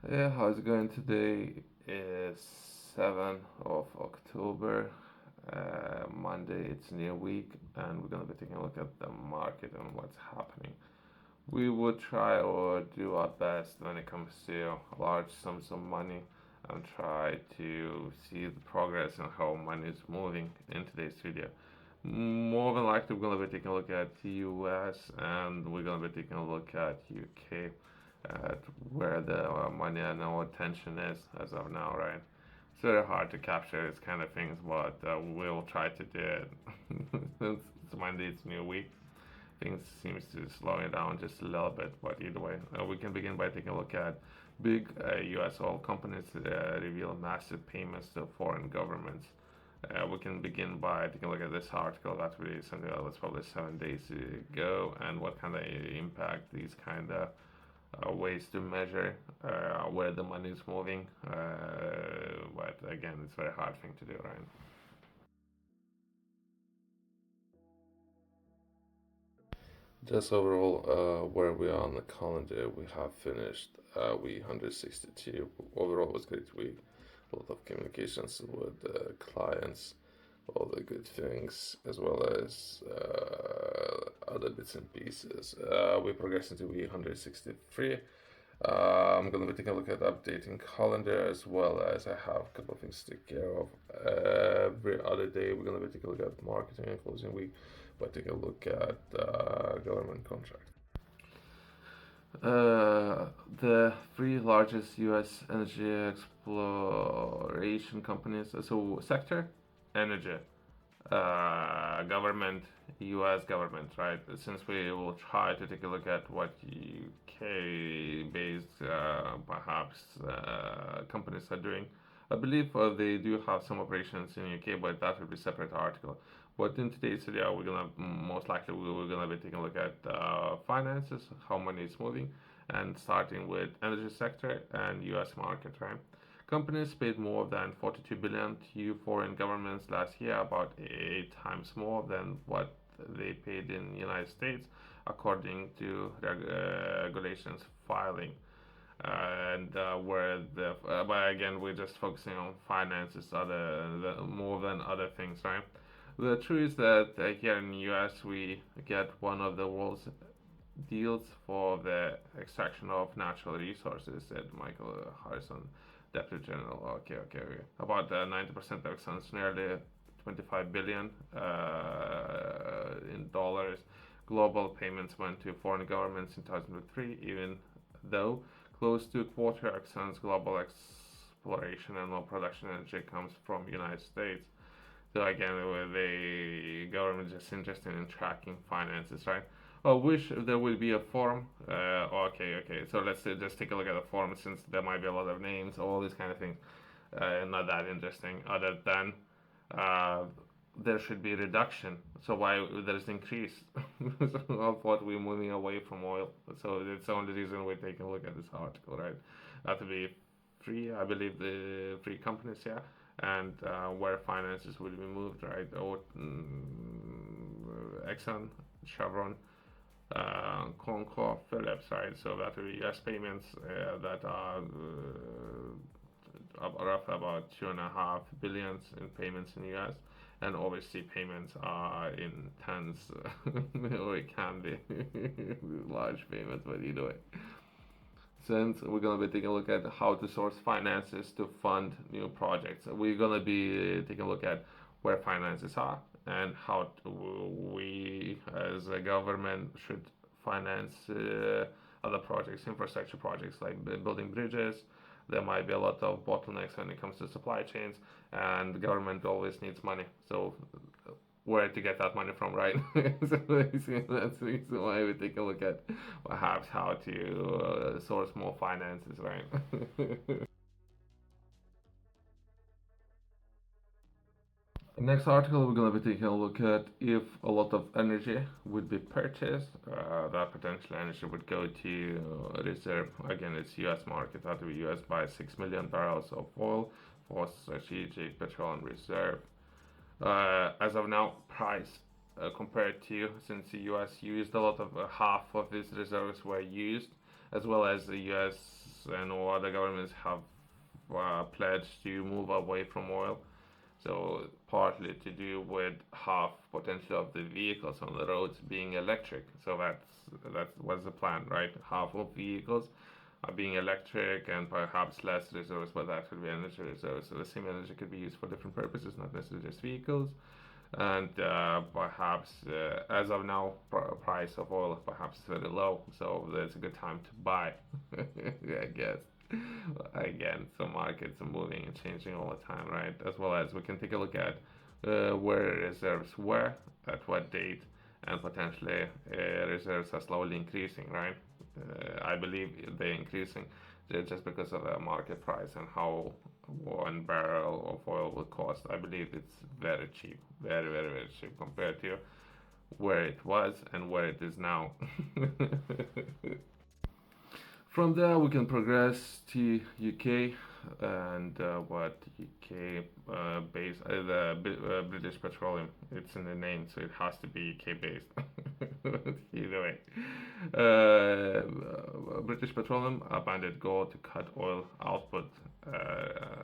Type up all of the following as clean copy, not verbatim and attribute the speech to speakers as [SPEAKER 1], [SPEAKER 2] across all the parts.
[SPEAKER 1] Yeah, how's it going today? Is 7th of October, Monday. It's new week, and we're gonna be taking a look at the market and what's happening. We will try or do our best when it comes to large sums of money and try to see the progress and how money is moving in today's video. More than likely, we're gonna be taking a look at the US and we're gonna be taking a look at UK, at where the money and our attention is as of now, right? It's very hard to capture these kind of things, but we'll try to do it. Since it's Monday, it's new week. Things seems to slow it down just a little bit, but either way, we can begin by taking a look at big U.S. oil companies reveal massive payments to foreign governments. We can begin by taking a look at this article that we recently was published 7 days ago, and what kind of impact these kind of ways to measure where the money is moving. But again, it's a very hard thing to do, right? Just overall, where we are on the calendar, we have finished week 162. Overall, was a great week. A lot of communications with clients, all the good things, as well as other bits and pieces. We progress into week 163. I'm going to be taking a look at updating calendar as well as I have a couple of things to take care of. Every other day, we're going to be taking a look at marketing and closing week, but take a look at government contract. The three largest U.S. energy exploration companies, so sector, energy, government, U.S. government, right? Since we will try to take a look at what UK-based, perhaps, companies are doing. I believe they do have some operations in UK, but that will be a separate article. But in today's video, we're gonna most likely we're gonna be taking a look at finances, how money is moving, and starting with energy sector and U.S. market, right? Companies paid more than 42 billion to foreign governments last year, about 8 times more than what they paid in the United States, according to regulations filing. And where the but again, we're just focusing on finances, more than other things, right? The truth is that here in the U.S. we get one of the world's deals for the extraction of natural resources, said Michael Harrison, Deputy General. Okay. About 90% of exxon's nearly 25 billion in dollars. Global payments went to foreign governments in 2003, even though close to a quarter of Exxon's global exploration and oil production energy comes from the United States. So again, the government is just interested in tracking finances, right? I wish there would be a form. Okay. So let's just take a look at the form, since there might be a lot of names, all these kind of things. Not that interesting, other than uh, there should be reduction. So why there's increase? Of what we're moving away from oil. So it's the only reason we're taking a look at this article, right? That to be free, I believe the free companies, yeah, and where finances will be moved, right? Or Exxon, Chevron, Concor, Phillips, right? So that will be U.S. payments that are roughly about 2.5 billions in payments in the U.S. And obviously payments are in tens, or it can be large payments, but either way. Since we're gonna be taking a look at how to source finances to fund new projects, we're gonna be taking a look at where finances are and how we as a government should finance other projects, infrastructure projects like building bridges. There might be a lot of bottlenecks when it comes to supply chains, and the government always needs money. So where to get that money from, right? So that's the reason why we take a look at perhaps how to source more finances, right? Next article, we're going to be taking a look at if a lot of energy would be purchased, that potential energy would go to reserve. Again, it's U.S. market. That would be U.S. buy 6 million barrels of oil for strategic petroleum reserve. As of now, price compared to, since the US used a lot of half of its reserves were used, as well as the US and all other governments have pledged to move away from oil. So partly to do with half potential of the vehicles on the roads being electric. So that's what's the plan, right? Half of vehicles are being electric and perhaps less reserves, but that could be energy reserves. So the same energy could be used for different purposes, not necessarily just vehicles. And perhaps as of now, price of oil perhaps is very low, so there's a good time to buy. I guess. Again, so markets are moving and changing all the time, right? As well as we can take a look at where reserves were at what date, and potentially reserves are slowly increasing, right? I believe they're increasing just because of the market price and how 1 barrel of oil will cost. I believe it's very cheap, very, very, very cheap compared to where it was and where it is now. From there, we can progress to UK and what UK based the British Petroleum. It's in the name, so it has to be UK based. Either way, British Petroleum abandoned goal to cut oil output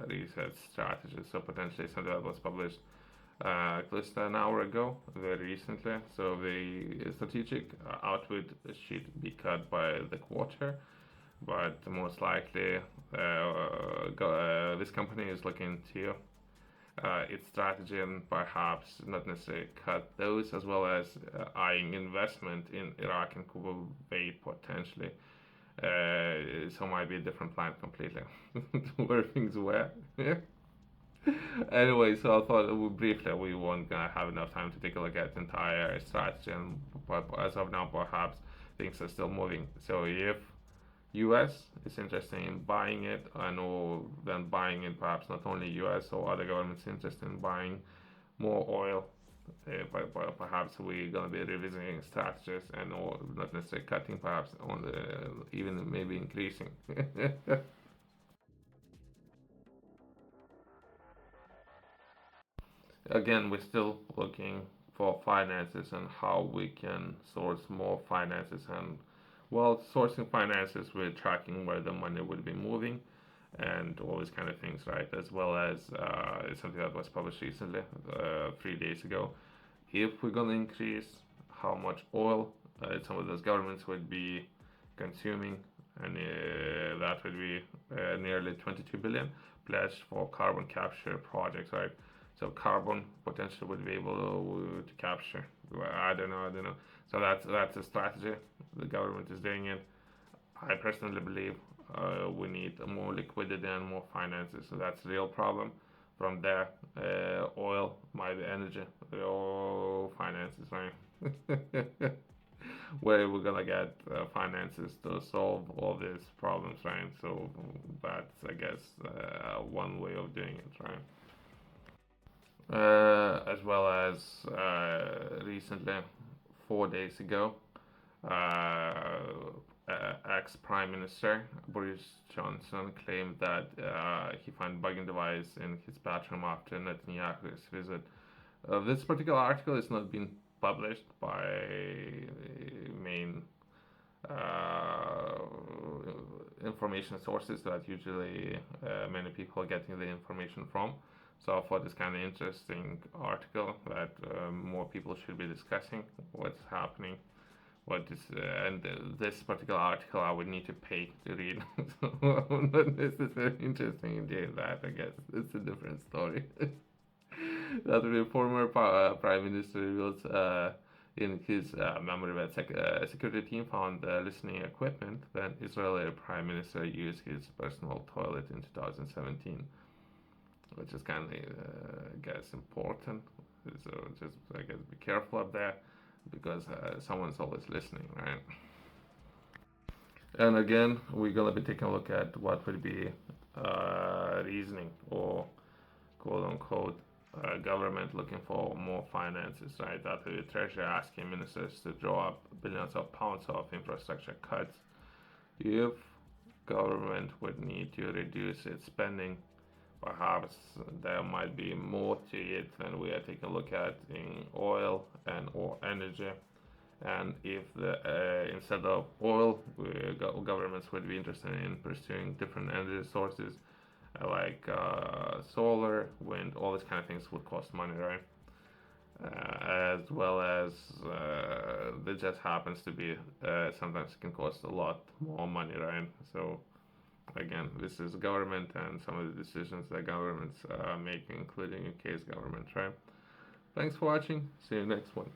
[SPEAKER 1] research strategies. So potentially something that was published close to an hour ago, very recently. So the strategic output should be cut by the quarter, but most likely this company is looking to its strategy and perhaps not necessarily cut those, as well as eyeing investment in Iraq and Kuwait potentially. So might be a different plan completely where things were. Anyway, so I thought briefly we weren't gonna have enough time to take a look at the entire strategy, and but as of now, perhaps things are still moving. So if US is interested in buying it, and or then buying it, perhaps not only US or other governments interested in buying more oil, but perhaps we're gonna be revisiting strategies and or not necessarily cutting, perhaps on the even maybe increasing. Again, we're still looking for finances and how we can source more finances. And while sourcing finances, we're tracking where the money would be moving and all these kind of things, right? As well as something that was published recently, 3 days ago. If we're going to increase how much oil some of those governments would be consuming, and that would be nearly 22 billion pledged for carbon capture projects, right? So carbon potentially would be able to capture. I don't know. So that's a strategy. The government is doing it. I personally believe we need more liquidity and more finances. So that's a real problem. From there, oil, my energy, all finances, right? Where we're gonna get finances to solve all these problems, right? So that's, I guess, one way of doing it, right? As well as recently, 4 days ago, ex Prime Minister Boris Johnson claimed that he found bugging device in his bathroom after Netanyahu's visit. This particular article is not being published by main uh, information sources that usually many people are getting the information from. So I thought this kind of interesting article that more people should be discussing what's happening. What is and this particular article I would need to pay to read. So not necessarily interesting in doing that. I guess it's a different story. That the former prime minister reveals in his memory that security team found listening equipment when Israeli prime minister used his personal toilet in 2017, which is kind of, I guess, important. So just, I guess, be careful up there because someone's always listening, right? And again, we're gonna be taking a look at what would be reasoning or quote unquote government looking for more finances, right? That the treasury asking ministers to draw up billions of pounds of infrastructure cuts. If government would need to reduce its spending, perhaps there might be more to it than we are taking a look at in oil and or energy. And if instead of oil, governments would be interested in pursuing different energy sources like solar, wind, all these kind of things would cost money, right? As well as it just happens to be sometimes it can cost a lot more money, right? So again, this is government and some of the decisions that governments make, including UK's government, right? Thanks for watching. See you next one.